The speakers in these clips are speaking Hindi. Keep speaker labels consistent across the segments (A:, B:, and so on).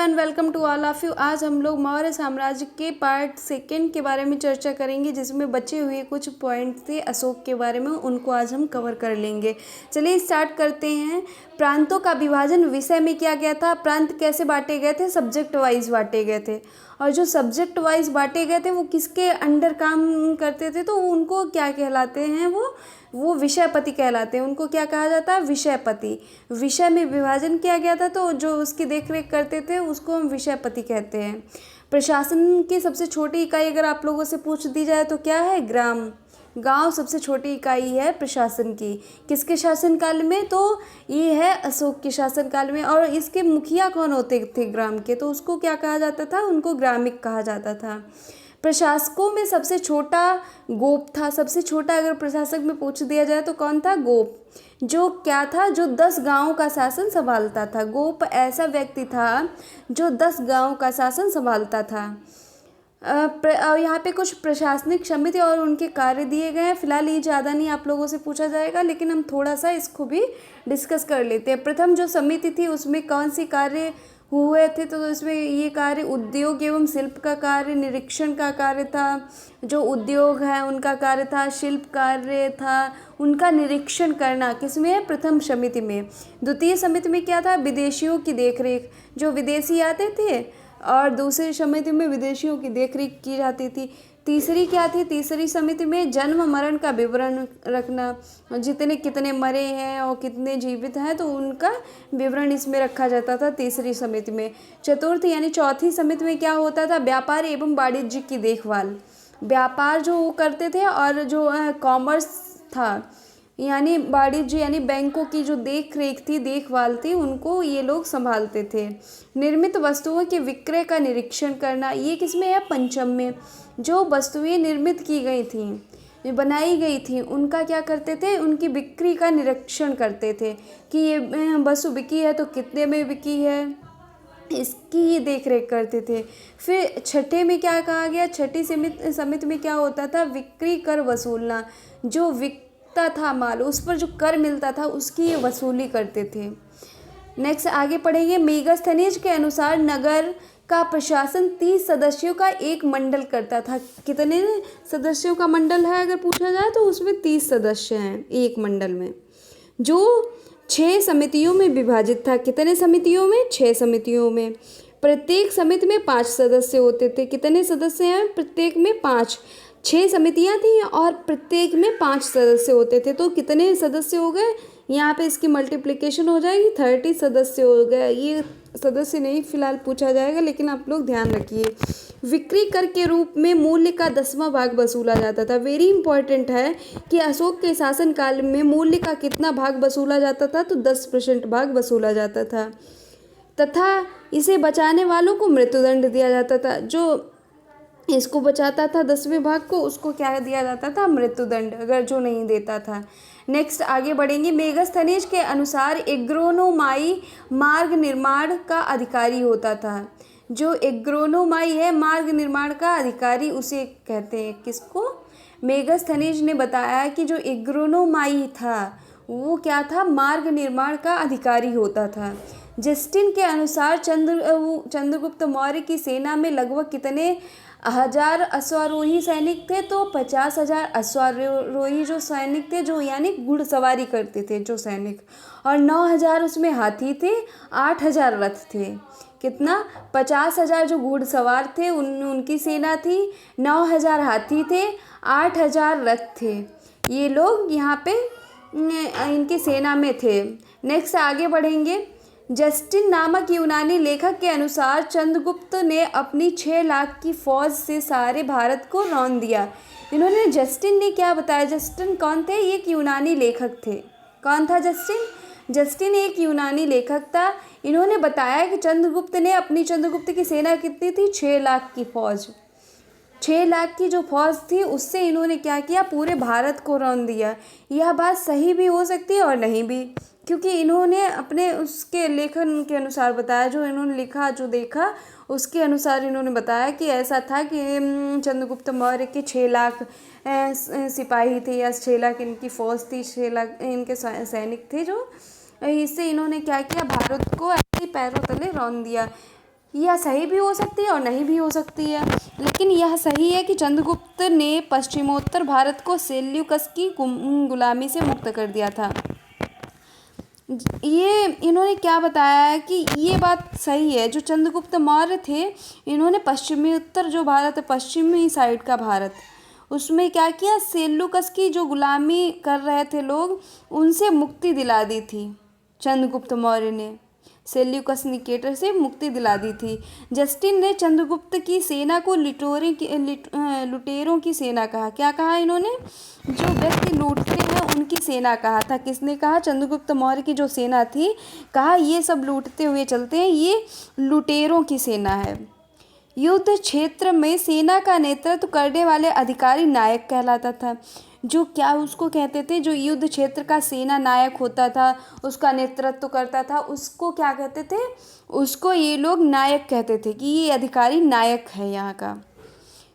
A: And welcome to all of you. आज हम लोग मौर्य साम्राज्य के पार्ट सेकेंड के बारे में चर्चा करेंगे, जिसमें बचे हुए कुछ पॉइंट थे अशोक के बारे में, उनको आज हम कवर कर लेंगे। चलिए स्टार्ट करते हैं। प्रांतों का विभाजन विषय में किया गया था। प्रांत कैसे बांटे गए थे? सब्जेक्ट वाइज बांटे गए थे। और जो सब्जेक्ट वाइज बांटे गए थे वो किसके अंडर काम करते थे? तो उनको क्या कहलाते हैं? वो विषयपति कहलाते हैं। उनको क्या कहा जाता है? विषयपति। विषय में विभाजन किया गया था, तो जो उसकी देखरेख करते थे उसको हम विषयपति कहते हैं। प्रशासन की सबसे छोटी इकाई अगर आप लोगों से पूछ दी जाए तो क्या है? ग्राम। गांव सबसे छोटी इकाई है प्रशासन की। किसके शासनकाल में? तो ये है अशोक के शासनकाल में। और इसके मुखिया कौन होते थे ग्राम के? तो उसको क्या कहा जाता था? उनको ग्रामिक कहा जाता था। प्रशासकों में सबसे छोटा गोप था। सबसे छोटा अगर प्रशासक में पूछ दिया जाए तो कौन था? गोप। जो क्या था? जो 10 गांवों का शासन संभालता था। गोप ऐसा व्यक्ति था जो 10 गांवों का शासन संभालता था। यहाँ पे कुछ प्रशासनिक समिति और उनके कार्य दिए गए हैं। फिलहाल ये ज़्यादा नहीं आप लोगों से पूछा जाएगा, लेकिन हम थोड़ा सा इसको भी डिस्कस कर लेते हैं। प्रथम जो समिति थी उसमें कौन सी कार्य हुए थे? तो इसमें ये कार्य उद्योग एवं शिल्प का कार्य, निरीक्षण का कार्य था। जो उद्योग है उनका कार्य था, शिल्प कार्य था, उनका निरीक्षण करना किसमें है? प्रथम समिति में। द्वितीय समिति में क्या था? विदेशियों की देखरेख। जो विदेशी आते थे और दूसरी समिति में विदेशियों की देखरेख की जाती थी। तीसरी क्या थी? तीसरी समिति में जन्म मरण का विवरण रखना। जितने कितने मरे हैं और कितने जीवित हैं तो उनका विवरण इसमें रखा जाता था तीसरी समिति में। चतुर्थ यानी चौथी समिति में क्या होता था? व्यापार एवं वाणिज्य की देखभाल। व्यापार जो वो करते थे और जो कॉमर्स था यानी वाणिज्य यानी बैंकों की जो देख रेख थी, देखभाल थी, उनको ये लोग संभालते थे। निर्मित वस्तुओं के विक्रय का निरीक्षण करना, ये किसमें है? पंचम में। जो वस्तुएं निर्मित की गई थी, बनाई गई थी, उनका क्या करते थे? उनकी बिक्री का निरीक्षण करते थे कि ये वस्तु बिकी है तो कितने में बिकी है, इसकी ही देख रेख करते थे। फिर छठे में क्या कहा गया? छठी समिति में क्या होता था? विक्री कर वसूलना। जो था माल, उस पर जो कर मिलता था उसकी ये वसूली करते थे। नेक्स्ट आगे पढ़ेंगे। मेगास्थनीज के अनुसार नगर का प्रशासन 30 सदस्यों का एक मंडल करता था। कितने सदस्यों का मंडल है अगर पूछा जाए तो उसमें 30 सदस्य हैं एक मंडल में, जो 6 समितियों में विभाजित था। कितने समितियों में? 6 समितियों में। प्रत्येक समिति में 5 सदस्य होते थे। कितने सदस्य हैं? प्रत्येक में 5। 6 समितियां थी और प्रत्येक में 5 सदस्य होते थे। तो कितने सदस्य हो गए? यहाँ पे इसकी मल्टीप्लिकेशन हो जाएगी, 30 सदस्य हो गए। ये सदस्य नहीं फिलहाल पूछा जाएगा, लेकिन आप लोग ध्यान रखिए। बिक्री कर के रूप में मूल्य का 10वां भाग वसूला जाता था। वेरी इंपॉर्टेंट है कि अशोक के शासनकाल में मूल्य का कितना भाग वसूला जाता था? तो 10% भाग वसूला जाता था, तथा इसे बचाने वालों को मृत्युदंड दिया जाता था। जो इसको बचाता था 10वें भाग को, उसको क्या दिया जाता था? मृत्युदंड, अगर जो नहीं देता था। नेक्स्ट आगे बढ़ेंगे। मेगास्थनीज के अनुसार एग्रोनोमाई मार्ग निर्माण का अधिकारी होता था। जो एग्रोनोमाई है मार्ग निर्माण का अधिकारी, उसे कहते हैं किसको? मेगास्थनीज ने बताया कि जो एग्रोनोमाई था वो क्या था? मार्ग निर्माण का अधिकारी होता था। जस्टिन के अनुसार चंद्रगुप्त मौर्य की सेना में लगभग कितने 1000 अश्वारोही सैनिक थे? तो 50,000 अश्वारोही जो सैनिक थे, जो यानी घुड़सवारी करते थे जो सैनिक, और 9,000 उसमें हाथी थे, 8,000 रथ थे। कितना? 50,000 जो घुड़सवार थे उनकी सेना थी, 9,000 हाथी थे, 8,000 रथ थे। ये लोग यहाँ पे इनकी सेना में थे। नेक्स्ट आगे बढ़ेंगे। जस्टिन नामक यूनानी लेखक के अनुसार चंद्रगुप्त ने अपनी 6 लाख की फौज से सारे भारत को रौंद दिया। इन्होंने जस्टिन ने क्या बताया? जस्टिन कौन थे? ये एक यूनानी लेखक थे। कौन था जस्टिन? जस्टिन एक यूनानी लेखक था। इन्होंने बताया कि चंद्रगुप्त की सेना कितनी थी? 6 लाख की फौज। 6 लाख की जो फौज थी उससे इन्होंने क्या किया? पूरे भारत को रौंद दिया। यह बात सही भी हो सकती है और नहीं भी, क्योंकि इन्होंने अपने उसके लेखन के अनुसार बताया, जो इन्होंने लिखा, जो देखा उसके अनुसार इन्होंने बताया कि ऐसा था कि चंद्रगुप्त मौर्य के 6 लाख सिपाही थे या 6 लाख इनकी फ़ौज थी, 6 लाख इनके सैनिक थे, जो इससे इन्होंने क्या किया? भारत को ऐसे पैरों तले रौंद दिया। यह सही भी हो सकती है और नहीं भी हो सकती है, लेकिन यह सही है कि चंद्रगुप्त ने पश्चिमोत्तर भारत को सेल्यूकस की गुलामी से मुक्त कर दिया था। ये इन्होंने क्या बताया है कि ये बात सही है, जो चंद्रगुप्त मौर्य थे इन्होंने पश्चिमी उत्तर जो भारत है, पश्चिमी साइड का भारत, उसमें क्या किया, सेल्यूकस की जो गुलामी कर रहे थे लोग, उनसे मुक्ति दिला दी थी। चंद्रगुप्त मौर्य ने सेल्यूकस निकेटर से मुक्ति दिला दी थी। जस्टिन ने चंद्रगुप्त की सेना को लुटेरों की सेना कहा। क्या कहा इन्होंने, जो व्यक्ति लूटते हैं उनकी सेना कहा था। किसने कहा, चंद्रगुप्त मौर्य की जो सेना थी, कहा ये सब लूटते हुए चलते हैं, ये लुटेरों की सेना है। युद्ध क्षेत्र में सेना का नेतृत्व करने वाले अधिकारी नायक कहलाता था। जो क्या उसको कहते थे, जो युद्ध क्षेत्र का सेना नायक होता था, उसका नेतृत्व करता था, उसको क्या कहते थे, उसको ये लोग नायक कहते थे कि ये अधिकारी नायक है यहाँ का।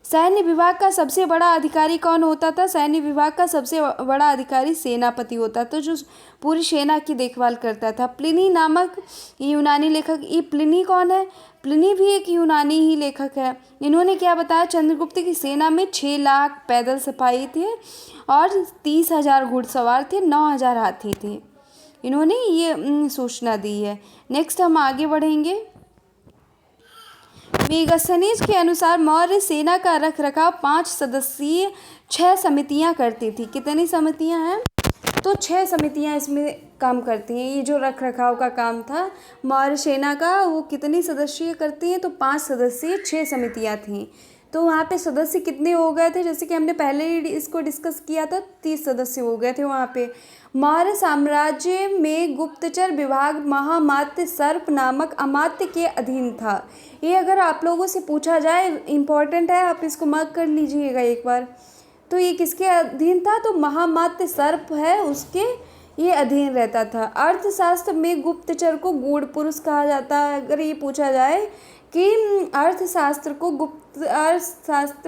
A: सैन्य विभाग का सबसे बड़ा अधिकारी कौन होता था, सैन्य विभाग का सबसे बड़ा अधिकारी सेनापति होता था, जो पूरी सेना की देखभाल करता था। प्लिनी नामक यूनानी लेखक, ये प्लिनी कौन है, प्लिनी भी एक यूनानी ही लेखक है। इन्होंने क्या बताया, चंद्रगुप्त की सेना में 6 लाख पैदल सिपाही थे और 30,000 घुड़सवार थे, 9,000 हाथी थे। इन्होंने ये सूचना दी है। नेक्स्ट हम आगे बढ़ेंगे। मेगास्थनीज के अनुसार मौर्य सेना का रख रखाव 5 सदस्यीय 6 समितियां करती थी। कितनी समितियां हैं, तो 6 समितियां इसमें काम करती हैं। ये जो रख रखाव का काम था मौर्य सेना का, वो कितनी सदस्यीय करती हैं, तो 5 सदस्यीय 6 समितियां थीं। तो वहाँ पे सदस्य कितने हो गए थे, जैसे कि हमने पहले ही इसको डिस्कस किया था, 30 सदस्य हो गए थे वहाँ पे। मौर्य साम्राज्य में गुप्तचर विभाग महामात्य सर्प नामक अमात्य के अधीन था। ये अगर आप लोगों से पूछा जाए, इम्पॉर्टेंट है, आप इसको मार्क कर लीजिएगा एक बार। तो ये किसके अधीन था, तो महामात्य सर्प है उसके ये अधीन रहता था। अर्थशास्त्र में गुप्तचर को गूढ़ पुरुष कहा जाता है। अगर ये पूछा जाए कि अर्थशास्त्र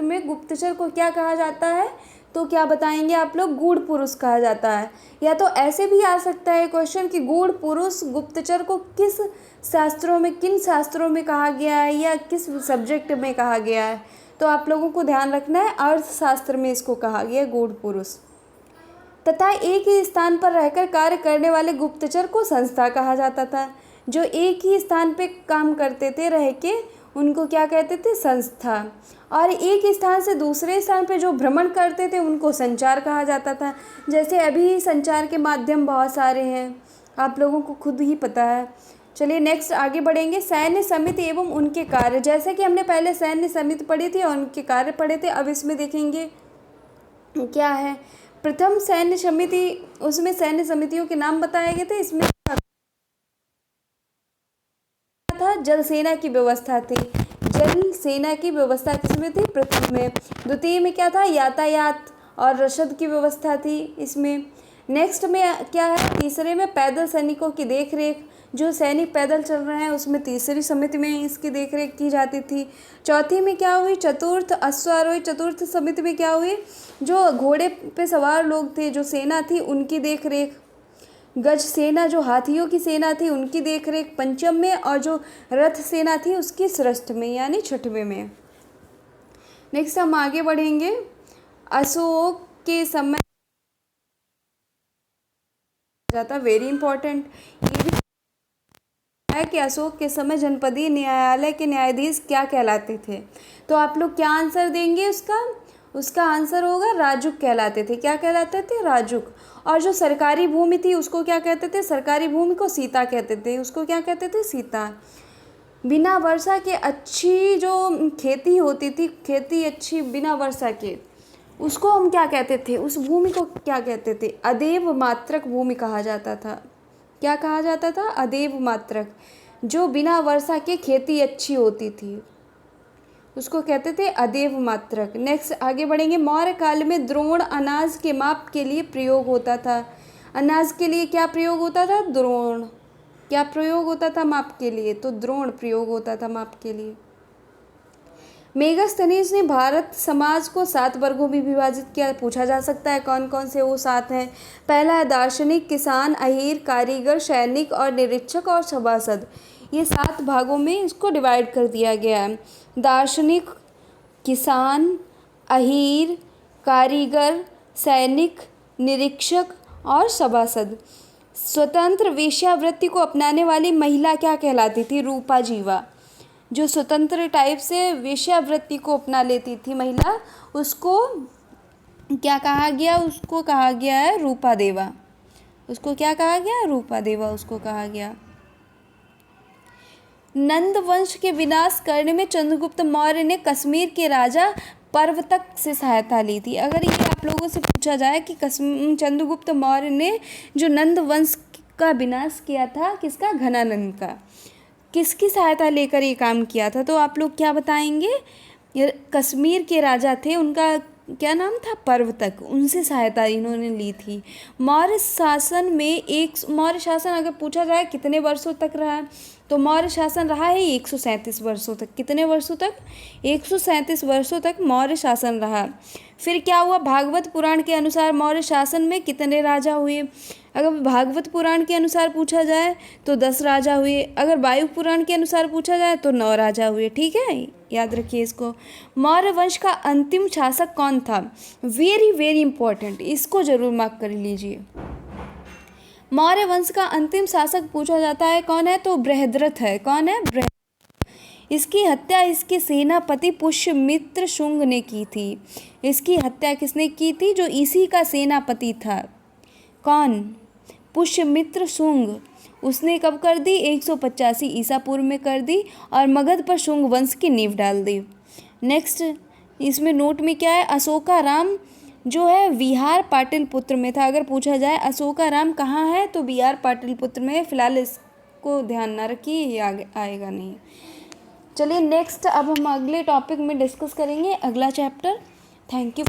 A: में गुप्तचर को क्या कहा जाता है, तो क्या बताएंगे आप लोग, गूढ़ पुरुष कहा जाता है। या तो ऐसे भी आ सकता है क्वेश्चन कि गूढ़ पुरुष गुप्तचर को किस शास्त्रों में, किन शास्त्रों में कहा गया है या किस सब्जेक्ट में कहा गया है। तो आप लोगों को ध्यान रखना है, अर्थशास्त्र में इसको कहा गया है गूढ़ पुरुष। तथा एक ही स्थान पर रहकर कार्य करने वाले गुप्तचर को संस्था कहा जाता था। जो एक ही स्थान पे काम करते थे रह के, उनको क्या कहते थे, संस्था। और एक स्थान से दूसरे स्थान पे जो भ्रमण करते थे उनको संचार कहा जाता था। जैसे अभी संचार के माध्यम बहुत सारे हैं, आप लोगों को खुद ही पता है। चलिए नेक्स्ट आगे बढ़ेंगे। सैन्य समिति एवं उनके कार्य, जैसे कि हमने पहले सैन्य समिति पढ़ी थी और उनके कार्य पढ़े थे, अब इसमें देखेंगे क्या है। प्रथम सैन्य समिति, उसमें सैन्य समितियों के नाम बताए गए थे। इसमें था जल सेना की व्यवस्था थी, जल सेना की व्यवस्था किसमें थी, प्रथम में। द्वितीय में क्या था, यातायात और रसद की व्यवस्था थी इसमें। नेक्स्ट में क्या है, तीसरे में पैदल सैनिकों की देखरेख, जो सैनिक पैदल चल रहे हैं उसमें तीसरी समिति में इसकी देखरेख की जाती थी। चौथी में क्या हुई, चतुर्थ अश्वारोही, चतुर्थ समिति में क्या हुई, जो घोड़े पे सवार लोग थे, जो सेना थी उनकी देखरेख। गज सेना, जो हाथियों की सेना थी उनकी देखरेख पंचम में, और जो रथ सेना थी उसकी षष्ठ में यानी छठवें में। नेक्स्ट हम आगे बढ़ेंगे। अशोक के समय जाता, वेरी इंपॉर्टेंट, ये भी है कि अशोक के समय जनपदीय न्यायालय के न्यायाधीश क्या कहलाते थे। तो आप लोग क्या आंसर देंगे, उसका आंसर होगा राजुक कहलाते थे। क्या कहलाते थे, राजुक। और जो सरकारी भूमि थी उसको क्या कहते थे, सरकारी भूमि को सीता कहते थे। उसको क्या कहते थे, सीता। बिना वर्षा के अच्छी जो खेती होती थी, खेती अच्छी बिना वर्षा के, उसको हम क्या कहते थे, उस भूमि को क्या कहते थे, अदेव मात्रक भूमि कहा जाता था। क्या कहा जाता था, अदेव मात्रक। जो बिना वर्षा के खेती अच्छी होती थी उसको कहते थे अदेव मात्रक। नेक्स्ट आगे बढ़ेंगे। मौर्य काल में द्रोण अनाज के माप के लिए प्रयोग होता था। अनाज के लिए क्या प्रयोग होता था, द्रोण। क्या प्रयोग होता था माप के लिए, तो द्रोण प्रयोग होता था माप के लिए। मेगास्थनीज ने भारत समाज को 7 वर्गों में विभाजित किया। पूछा जा सकता है कौन कौन से वो 7 हैं। पहला है दार्शनिक, किसान, अहीर, कारीगर, सैनिक और निरीक्षक और सभासद। ये 7 भागों में इसको डिवाइड कर दिया गया है। दार्शनिक, किसान, अहीर, कारीगर, सैनिक, निरीक्षक और सभासद। स्वतंत्र वेश्यावृत्ति को अपनाने वाली महिला क्या कहलाती थी? रूपा जीवा। जो स्वतंत्र टाइप से वेश्यावृत्ति को अपना लेती थी महिला, उसको क्या कहा गया? उसको कहा गया है रूपा देवा। उसको क्या कहा गया? रूपा देवा उसको कहा गया। नंद वंश के विनाश करने में चंद्रगुप्त मौर्य ने कश्मीर के राजा पर्वतक से सहायता ली थी। अगर ये आप लोगों से पूछा जाए कि चंद्रगुप्त मौर्य ने जो नंद वंश का विनाश किया था, किसका? घनानंद का, किसकी सहायता लेकर ये काम किया था? तो आप लोग क्या बताएंगे? ये कश्मीर के राजा थे, उनका क्या नाम था? पर्वतक। उनसे सहायता इन्होंने ली थी। मौर्य शासन अगर पूछा जाए कितने वर्षों तक रहा, तो मौर्य शासन रहा है 137 वर्षों तक। कितने वर्षों तक? 137 वर्षों तक मौर्य शासन रहा। फिर क्या हुआ? भागवत पुराण के अनुसार मौर्य शासन में कितने राजा हुए? अगर भागवत पुराण के अनुसार पूछा जाए तो 10 राजा हुए। अगर वायु पुराण के अनुसार पूछा जाए तो 9 राजा हुए। ठीक है, याद रखिए इसको। मौर्य वंश का अंतिम शासक कौन था? वेरी वेरी इंपॉर्टेंट, इसको जरूर मार्क कर लीजिए। मौर्य वंश का अंतिम शासक पूछा जाता है कौन है? तो बृहद्रथ है। कौन है? इसकी हत्या इसके सेनापति पुष्यमित्र शुंग ने की थी। इसकी हत्या किसने की थी? जो इसी का सेनापति था। कौन? पुष्यमित्र शुंग। उसने कब कर दी? 185 ईसा पूर्व में कर दी और मगध पर शुंग वंश की नींव डाल दी। नेक्स्ट इसमें नोट में क्या है? अशोकाराम जो है विहार पाटलिपुत्र में था। अगर पूछा जाए अशोकाराम कहाँ है, तो बिहार पाटलिपुत्र में है। फिलहाल इसको ध्यान ना रखिए, ये आगे आएगा नहीं। चलिए नेक्स्ट अब हम अगले टॉपिक में डिस्कस करेंगे, अगला चैप्टर। Thank you.